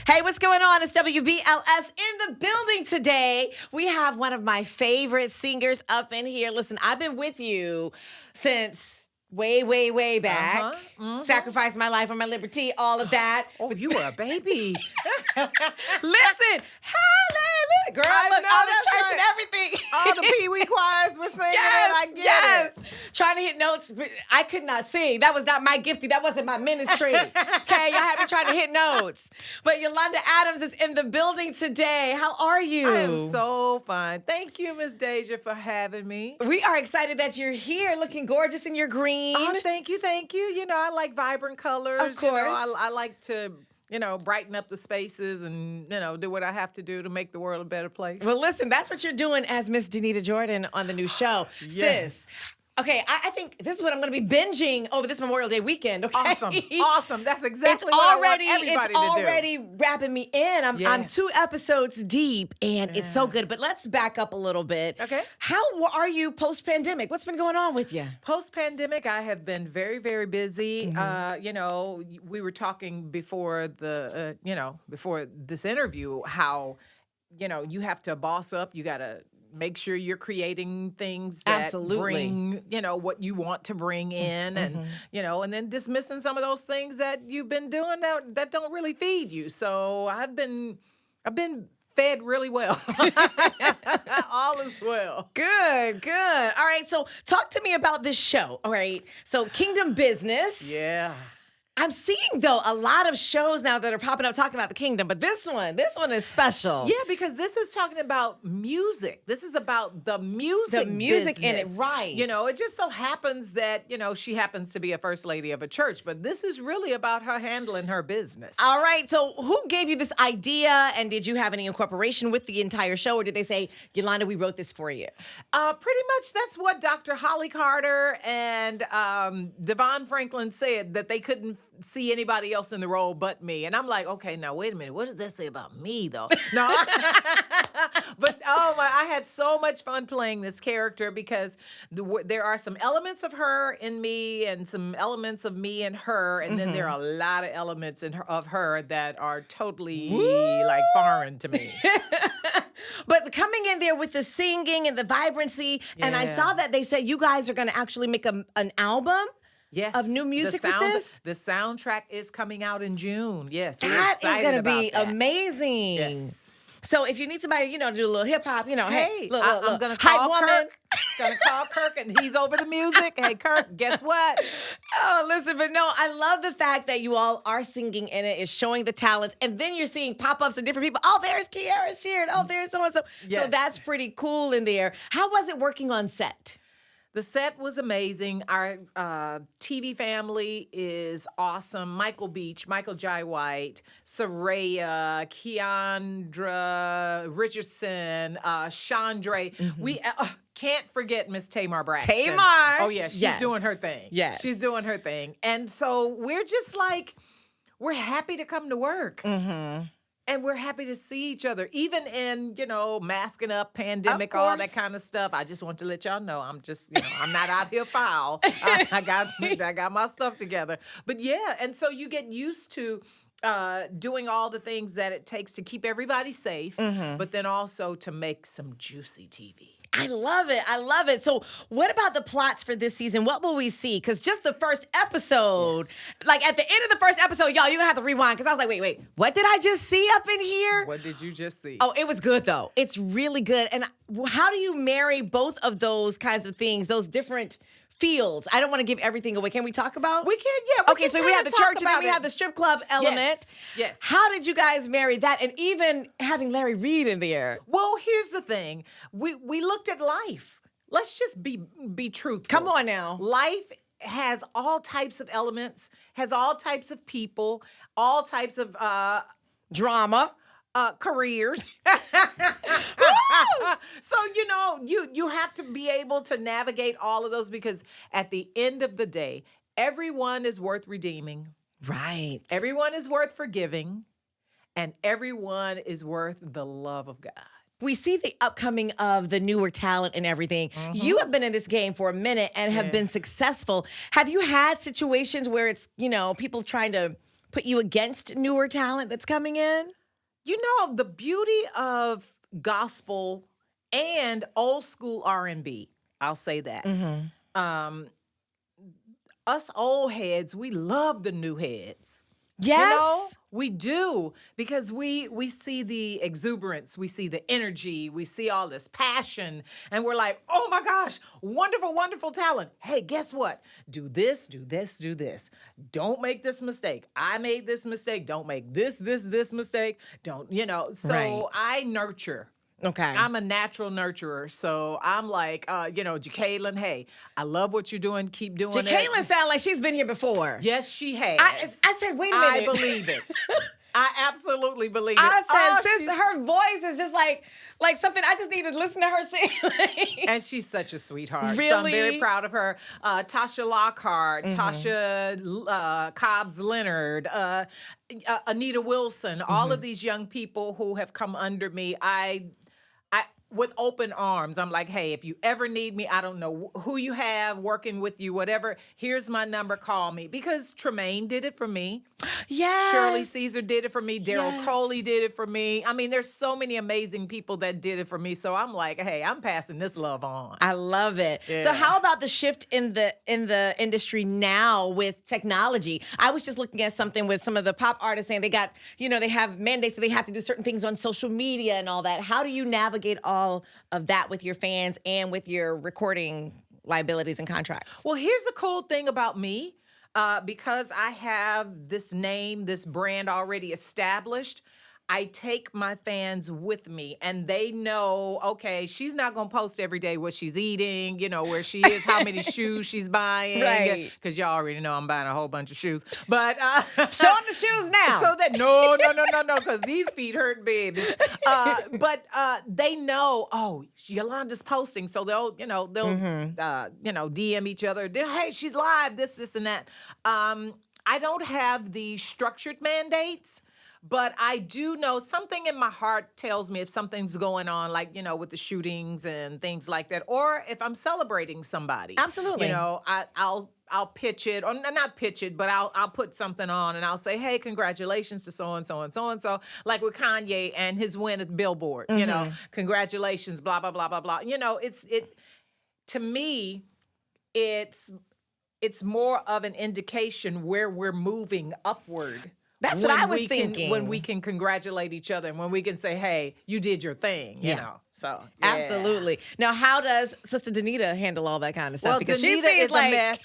Hey, what's going on? It's WBLS in the building today. We have one of my favorite singers up in here. Listen, I've been with you since way back. Sacrificed my life for my liberty, all of that. Oh, you were a baby. Listen, hallelujah. Girl, I look, know, all the that's church right. and everything. All the Pee-wee choirs were singing Yes, it. I get it. Trying to hit notes, but I could not sing. That was not my gifting. That wasn't my ministry. Okay, y'all had me trying to hit notes. But Yolanda Adams is in the building today. How are you? I am so fine. Thank you, Miss Deja, for having me. We are excited that you're here, looking gorgeous in your green. Oh, thank you. You know, I like vibrant colors. Of course. You know, I like to, brighten up the spaces and, do what I have to do to make the world a better place. Well, listen, that's what you're doing as Miss Danita Jordan on the new show. Yes. Sis. Okay, I think this is what I'm going to be binging over this Memorial Day weekend. Okay? Awesome. That's exactly what I want everybody to do. It's already wrapping me in. I'm Yes. 2 episodes deep, and it's so good. But let's back up a little bit. Okay. How are you post-pandemic? What's been going on with you? Post-pandemic, I have been very, very busy. We were talking before before this interview, how, you have to boss up. You got to make sure you're creating things that bring, what you want to bring in, and and then dismissing some of those things that you've been doing that don't really feed you. So I've been fed really well. All is well. Good. All right, so talk to me about this show. All right, so Kingdom Business. Yeah. I'm seeing, though, a lot of shows now that are popping up talking about the kingdom, but this one is special. Yeah, because this is talking about music. This is about the music in it, business. right. It just so happens that, she happens to be a first lady of a church, but this is really about her handling her business. All right, so who gave you this idea, and did you have any incorporation with the entire show, or did they say, Yolanda, we wrote this for you? Pretty much that's what Dr. Holly Carter and Devon Franklin said, that they couldn't see anybody else in the role but me. And I'm like, okay, now wait a minute. What does that say about me, though? No. But I had so much fun playing this character because there are some elements of her in me and some elements of me in her. And then there are a lot of elements of her that are totally like foreign to me. But coming in there with the singing and the vibrancy, and I saw that they said you guys are going to actually make an album. Yes. Of new music with this? The soundtrack is coming out in June. Yes. That is going to be amazing. Yes. So if you need somebody, to do a little hip hop, hey, look, I'm going to call Kirk. Going to call Kirk, and he's over the music. Hey, Kirk, guess what? Oh, listen, but no, I love the fact that you all are singing in it, is showing the talents, and then you're seeing pop-ups of different people. Oh, there's Kiara Sheard. Oh, there's so-and-so. Yes. So that's pretty cool in there. How was it working on set? The set was amazing. Our TV family is awesome. Michael Beach, Michael Jai White, Saraya, Keandra Richardson, Chandra. We can't forget Miss Tamar Braxton. Tamar. Oh, yeah, she's doing her thing. Yes. She's doing her thing. And so we're just like, we're happy to come to work. Mm-hmm. And we're happy to see each other, even in, masking up, pandemic, all that kind of stuff. I just want to let y'all know I'm just, I'm not out here foul. I got my stuff together. But yeah, and so you get used to doing all the things that it takes to keep everybody safe, but then also to make some juicy TV. I love it. So what about the plots for this season? What will we see? Because just the first episode, like at the end of the first episode, y'all, you're going to have to rewind because I was like, wait, what did I just see up in here? What did you just see? Oh, it was good, though. It's really good. And how do you marry both of those kinds of things, those different fields? I don't want to give everything away. Can we talk about? We can, yeah. Okay, so we have the church and then we have the strip club element. Yes. How did you guys marry that? And even having Larry Reid in there. Well, here's the thing. We looked at life. Let's just be truthful. Come on now. Life has all types of elements, has all types of people, all types of drama. Careers. So, you have to be able to navigate all of those because at the end of the day, everyone is worth redeeming. Right. Everyone is worth forgiving. And everyone is worth the love of God. We see the upcoming of the newer talent and everything. You have been in this game for a minute and have been successful. Have you had situations where it's, people trying to put you against newer talent that's coming in? You know, the beauty of gospel and old school R&B, I'll say that. Um, us old heads, we love the new heads. Yes. You know, we do, because we see the exuberance, we see the energy, we see all this passion, and we're like, oh my gosh, wonderful, wonderful talent. Hey, guess what? Do this, do this, do this. Don't make this mistake. I made this mistake. Don't make this mistake. Don't, you know, so Right. I nurture. Okay. I'm a natural nurturer, so I'm like, Jacqueline, hey, I love what you're doing. Keep doing it. Jacqueline sounds like she's been here before. Yes, she has. I said, wait a minute. I believe it. I absolutely believe it. I said, sis, her voice is just like something. I just need to listen to her sing. And she's such a sweetheart. Really? So I'm very proud of her. Tasha Lockhart, Tasha Cobbs Leonard, Anita Wilson, all of these young people who have come under me. I with open arms. I'm like, hey, if you ever need me, I don't know who you have working with you, whatever, here's my number, call me. Because Tremaine did it for me. Yes. Shirley Caesar did it for me. Daryl Yes. Coley did it for me. I mean, there's so many amazing people that did it for me. So I'm like, hey, I'm passing this love on. I love it. Yeah. So how about the shift in the industry now with technology? I was just looking at something with some of the pop artists saying they got, they have mandates that they have to do certain things on social media and all that. How do you navigate all of that with your fans and with your recording liabilities and contracts? Well, here's the cool thing about me. Because I have this name, this brand already established, I take my fans with me, and they know, okay, she's not going to post every day what she's eating, where she is, how many shoes she's buying. Right. Because y'all already know I'm buying a whole bunch of shoes. But Show them the shoes now. So that no, because these feet hurt, babies. But they know, oh, Yolanda's posting, so they'll DM each other. Hey, she's live. This, and that. I don't have the structured mandates. But I do know something in my heart tells me if something's going on, like, with the shootings and things like that, or if I'm celebrating somebody. Absolutely. I'll pitch it, or not pitch it, but I'll put something on and I'll say, hey, congratulations to so-and-so and so-and-so, like with Kanye and his win at Billboard, congratulations, blah, blah, blah, blah, blah. To me, it's more of an indication where we're moving upward. That's what I was thinking. When we can congratulate each other and when we can say, hey, you did your thing, you know. So, yeah. Absolutely. Now, how does Sister Danita handle all that kind of stuff? Well, because Danita she is seems a like mess.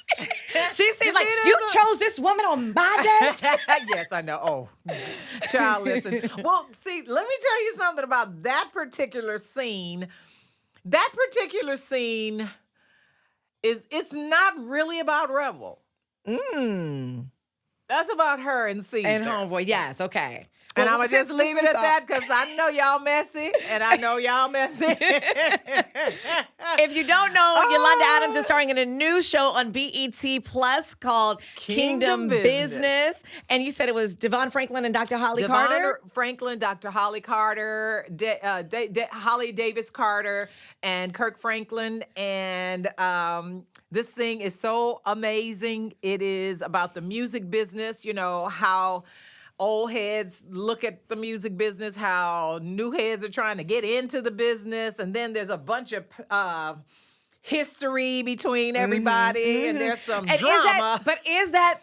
she seems like you chose this woman on my day. Yes, I know. Oh, child, listen. Well, see, let me tell you something about that particular scene. That particular scene it's not really about Rebel. That's about her and Caesar. And Homeboy, yes, okay. And I'm going to just leave it at that because I know y'all messy, and I know y'all messy. If you don't know, Yolanda Adams is starring in a new show on BET Plus called Kingdom Business. And you said it was Devon Franklin and Dr. Holly Carter? Franklin, Dr. Holly Carter, Holly Davis Carter, and Kirk Franklin. And this thing is so amazing. It is about the music business, how old heads look at the music business, how new heads are trying to get into the business, and then there's a bunch of history between everybody, and there's some drama. Is that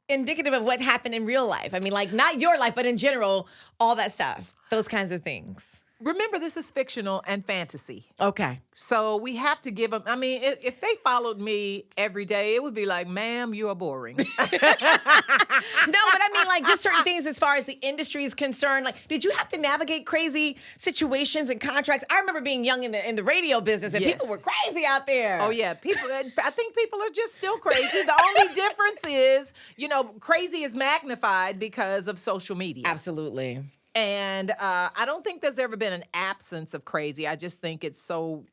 indicative of what happened in real life? I mean, like, not your life, but in general, all that stuff, those kinds of things. Remember, this is fictional and fantasy. Okay. So we have to give them, I mean, if they followed me every day, it would be like, ma'am, you are boring. No, but I mean, like, just certain things as far as the industry is concerned. Like, did you have to navigate crazy situations and contracts? I remember being young in the radio business, and people were crazy out there. Oh, yeah. I think people are just still crazy. The only difference is, crazy is magnified because of social media. Absolutely. And I don't think there's ever been an absence of crazy. I just think it's so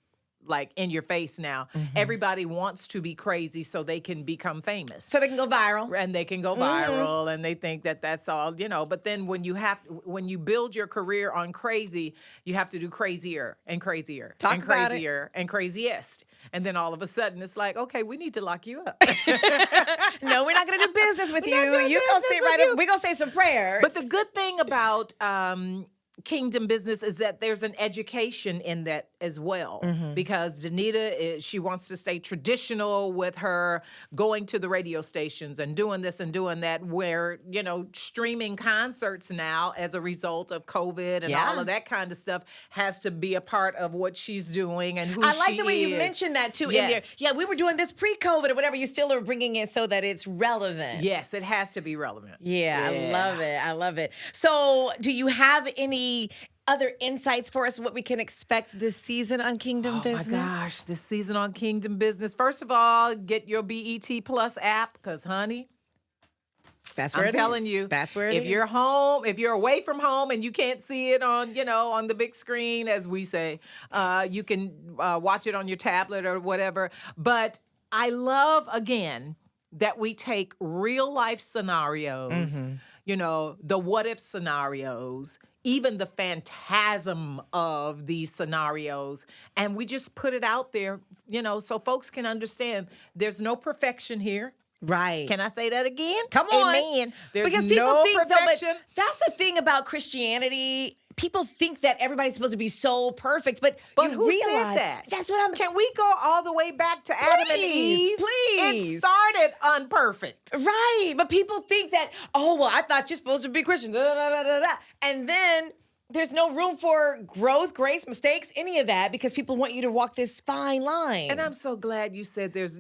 like in your face now. Everybody wants to be crazy so they can become famous. So they can go viral. And they can go viral, and they think that that's all, but then when you build your career on crazy, you have to do crazier and crazier Talk and about crazier and craziest. And then all of a sudden it's like, okay, we need to lock you up. No, we're not going to do business with you. not doing You going to business sit with right you. up. We're going to say some prayers. But the good thing about Kingdom Business is that there's an education in that as well, because Danita, she wants to stay traditional with her going to the radio stations and doing this and doing that, where, streaming concerts now as a result of COVID and all of that kind of stuff has to be a part of what she's doing and who she is. I like the way you mentioned that too in there. Yeah, we were doing this pre-COVID or whatever. You still are bringing it so that it's relevant. Yes, it has to be relevant. Yeah, I love it. I love it. So do you have any other insights for us, what we can expect this season on Kingdom Business? Oh my gosh, this season on Kingdom Business. First of all, get your BET Plus app, because honey, that's where I'm telling you, that's where it is. If you're home, if you're away from home and you can't see it on, on the big screen, as we say, you can watch it on your tablet or whatever. But I love, again, that we take real life scenarios, the what if scenarios, even the phantasm of these scenarios, and we just put it out there, so folks can understand there's no perfection here. Right. Can I say that again? Come on. Amen. There's because people no think perfection. Though, but that's the thing about Christianity. People think that everybody's supposed to be so perfect, but you who realize said that? That's what I'm. Can we go all the way back to Adam and Eve? Please. It started unperfect. Right. But people think that, I thought you're supposed to be Christian. Da, da, da, da, da. And then there's no room for growth, grace, mistakes, any of that, because people want you to walk this fine line. And I'm so glad you said there's,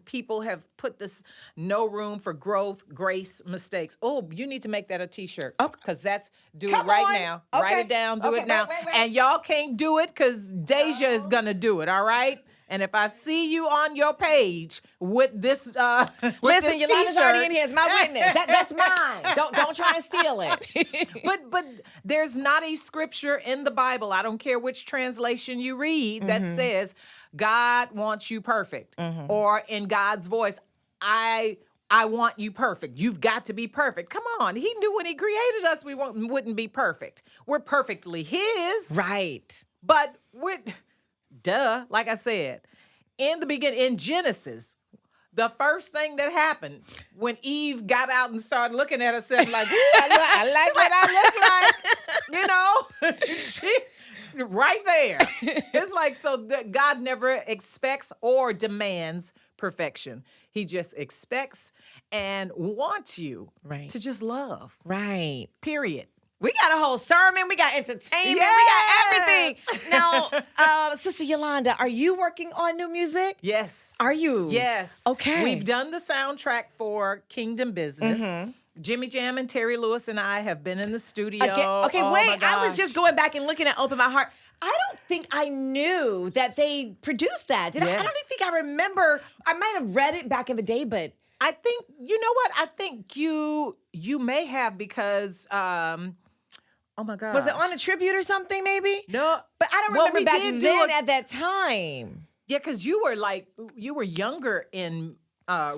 people have put this no room for growth, grace, mistakes. Oh, you need to make that a t-shirt. Okay. Because that's, do Come it right on. now. Okay. Write it down, do Okay, it now. wait. And y'all can't do it because Deja is going to do it, all right? And if I see you on your page with this, Listen, this Yolanda's t-shirt, already in here. It's my witness. That's mine. Don't try and steal it. But there's not a scripture in the Bible, I don't care which translation you read, that says God wants you perfect, or in God's voice, I want you perfect. You've got to be perfect. Come on. He knew when he created us we wouldn't be perfect. We're perfectly his. Right. But like I said, in the beginning, in Genesis, the first thing that happened when Eve got out and started looking at herself like, I like what I look like, she, right there. It's like, so that God never expects or demands perfection. He just expects and wants you to just love. Right. Period. We got a whole sermon. We got entertainment. Yes! We got everything. Now, Sister Yolanda, are you working on new music? Yes. Are you? Yes. Okay. We've done the soundtrack for Kingdom Business. Jimmy Jam and Terry Lewis and I have been in the studio. Okay, Oh, wait. my I was gosh. just going back and looking at Open My Heart. I don't think I knew that they produced that. Did I? I Yes. don't even think I remember. I might have read it back in the day, but I think, you know what? I think you may have, because oh my God. was it on a tribute or something maybe? No. But I don't Well, remember we back did do then it- at that time. Yeah, because you were younger in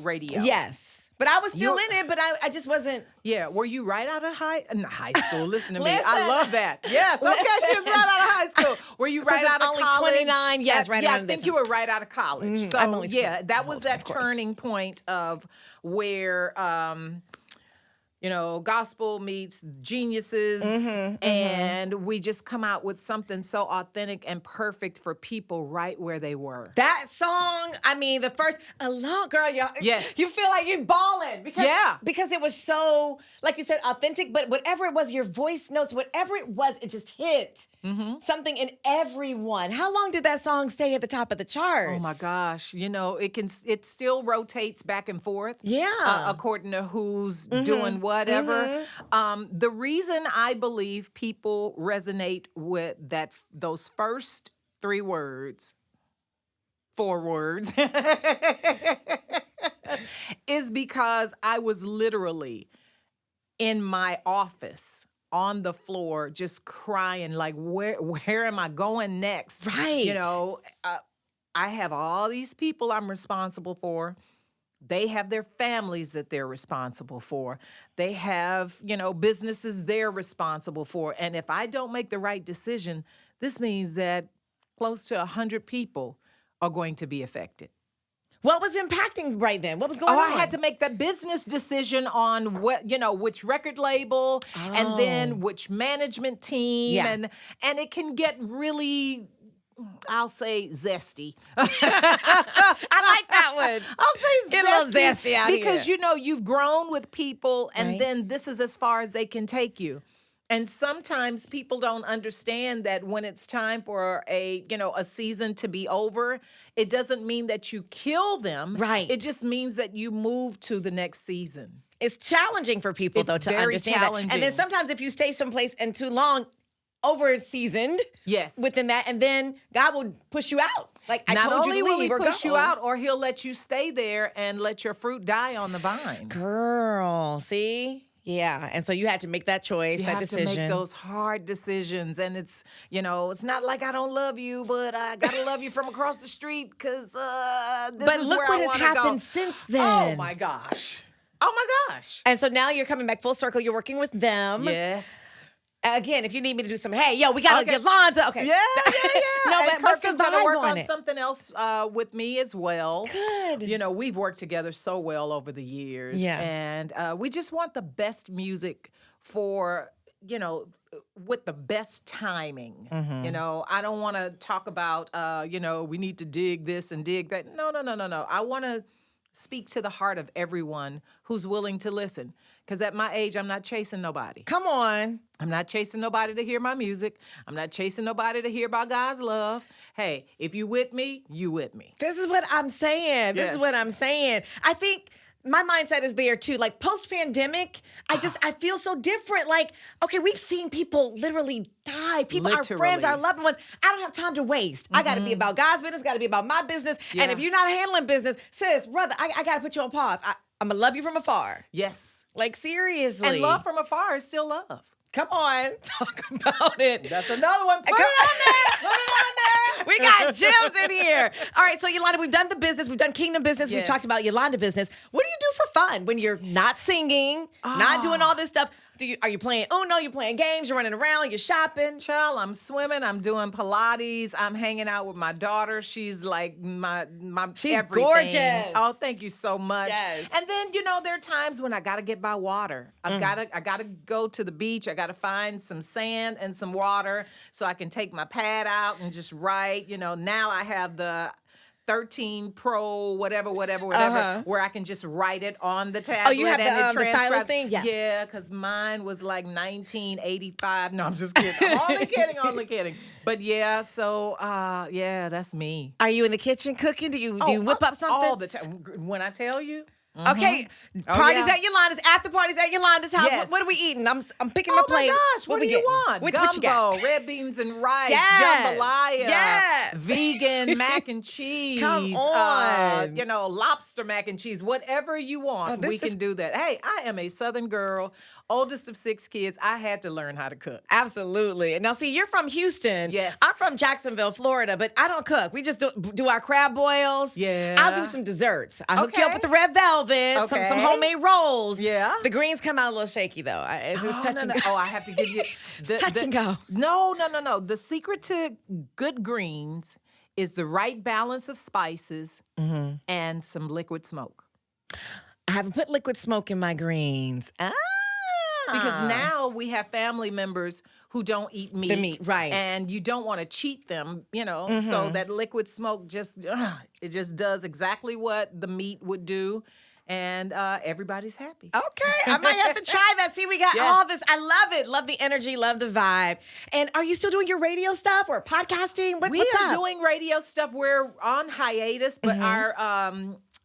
radio. Yes. But I was still You- in it, but I just wasn't. Yeah, were you right out of high school? Listen to me. Listen. I love that. Yes, okay, she was right out of high school. Were you right Since out of only college? 29, yes, right yeah, around I that think time. you were right out of college. So I'm only yeah, 20. that was that Of course. turning point of where gospel meets geniuses, and we just come out with something so authentic and perfect for people right where they were. That song, I mean, the first, alone, girl, Yes. you feel like you're balling. Because it was so, like you said, authentic, but whatever it was, your voice notes, whatever it was, it just hit something in everyone. How long did that song stay at the top of the charts? Oh my gosh, it still rotates back and forth. Yeah. According to who's doing whatever. The reason I believe people resonate with those first 4 words, is because I was literally in my office on the floor just crying, like, where am I going next? Right. I have all these people I'm responsible for. They have their families that they're responsible for. They have, businesses they're responsible for. And if I don't make the right decision, this means that close to 100 people are going to be affected. What was impacting right then? What was going on? I had to make that business decision on which record label and then which management team. Yeah. And it can get really, I'll say, zesty. I like that one. I'll say Get a little zesty out because, here. you've grown with people and Right. then this is as far as they can take you. And sometimes people don't understand that when it's time for a season to be over, it doesn't mean that you kill them. Right. It just means that you move to the next season. It's challenging for people, though, to very understand that. And then challenging. sometimes if you stay someplace and too long, over-seasoned Yes. within that, and then God will push you out. Like, I Not told you only to will leave he or push go. you out, or he'll let you stay there and let your fruit die on the vine. Girl, see? Yeah. And so you had to make that choice, You that have decision. to make those hard decisions, and it's not like I don't love you, but I gotta love you from across the street because this But is look where what I has wanna happened go. since then. Oh my gosh! Oh my gosh! And so now you're coming back full circle. You're working with them. Yes. Again, if you need me to do some, hey, yo, we got to Okay. Yolanda. Okay. Yeah. No, And but what's Kirk is the gonna vibe work on on it? something else with me as well. Good. We've worked together so well over the years. Yeah. And we just want the best music for, with the best timing. Mm-hmm. I don't want to talk about, we need to dig this and dig that. No. I want to speak to the heart of everyone who's willing to listen. Because at my age, I'm not chasing nobody. Come on. I'm not chasing nobody to hear my music. I'm not chasing nobody to hear about God's love. Hey, if you with me, you with me. This is what I'm saying. This is Yes. what I'm saying. I think my mindset is there too. Like post-pandemic, I feel so different. Like, okay, we've seen people literally die. People, our friends, Literally. our loved ones. I don't have time to waste. I got to be about God's business, got to be about my business. And Yeah. if you're not handling business, sis, brother, I got to put you on pause. I'm going to love you from afar. Yes. Like, seriously. And love from afar is still love. Come on. Talk about it. That's another one. Put Come- it on there. Put it on there. We got gems in here. All right, so Yolanda, we've done the business. We've done Kingdom business. We've Yes. talked about Yolanda business. What do you do for fun when you're not singing, not doing all this stuff? Are you playing Uno? You playing games? You're running around? You're shopping? Child, I'm swimming. I'm doing Pilates. I'm hanging out with my daughter. She's like my She's everything. gorgeous. Oh, thank you so much. Yes. And then there are times when I gotta get by water. I gotta go to the beach. I gotta find some sand and some water so I can take my pad out and just write. Now I have the 13 Pro, whatever, where I can just write it on the tablet. Oh, you have and it the stylus transcribes. thing? Yeah. Yeah, because mine was like 1985. No, I'm just kidding. I'm only kidding. But yeah, so that's me. Are you in the kitchen cooking? Do you whip up something? All the time. When I tell you. Okay, Oh, parties yeah. at Yolanda's, after parties at Yolanda's house. Yes. What are we eating? I'm picking my Oh plate. my gosh, what do we you getting? want? What you got? Gumbo, red beans and rice, Yes. jambalaya, Yes. vegan mac and cheese. Come on. Lobster mac and cheese. Whatever you want, this we is- can do that. Hey, I am a Southern girl, oldest of 6 kids. I had to learn how to cook. Absolutely. And now, see, you're from Houston. Yes. I'm from Jacksonville, Florida, but I don't cook. We just do our crab boils. Yeah. I'll do some desserts. I hook you up Okay. with the red velvet, some Okay. homemade rolls. Yeah. The greens come out a little shaky, though. It's just touch and go. Oh, I have to give you touch and go. No. The secret to good greens is the right balance of spices and some liquid smoke. I haven't put liquid smoke in my greens. Because now we have family members who don't eat meat. The meat, right. And you don't want to cheat them, so that liquid smoke just does exactly what the meat would do. And everybody's happy. Okay, I might have to try that. See, we got Yes. all this. I love it. Love the energy. Love the vibe. And are you still doing your radio stuff or podcasting? We What's are up? doing radio stuff. We're on hiatus, but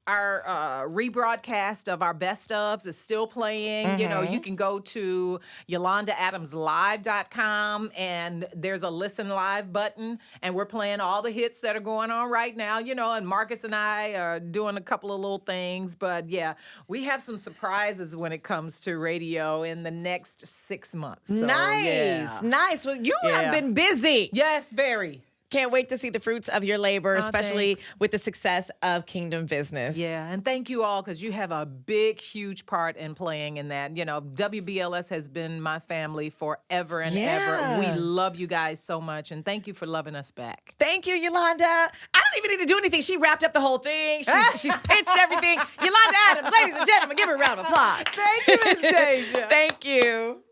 our rebroadcast of our best ofs is still playing. You can go to YolandaAdamsLive.com and there's a listen live button, and we're playing all the hits that are going on right now. And Marcus and I are doing a couple of little things, but yeah, we have some surprises when it comes to radio in the next 6 months. So, Nice, yeah. nice. Well, you Yeah. have been busy. Yes, very. Can't wait to see the fruits of your labor, especially thanks. with the success of Kingdom Business. Yeah, and thank you all because you have a big, huge part in playing in that. You know, WBLS has been my family forever and ever. We love you guys so much, and thank you for loving us back. Thank you, Yolanda. I don't even need to do anything. She wrapped up the whole thing. She's pitched everything. Yolanda Adams, ladies and gentlemen, give her a round of applause. Thank you, Miss Deja. Thank you.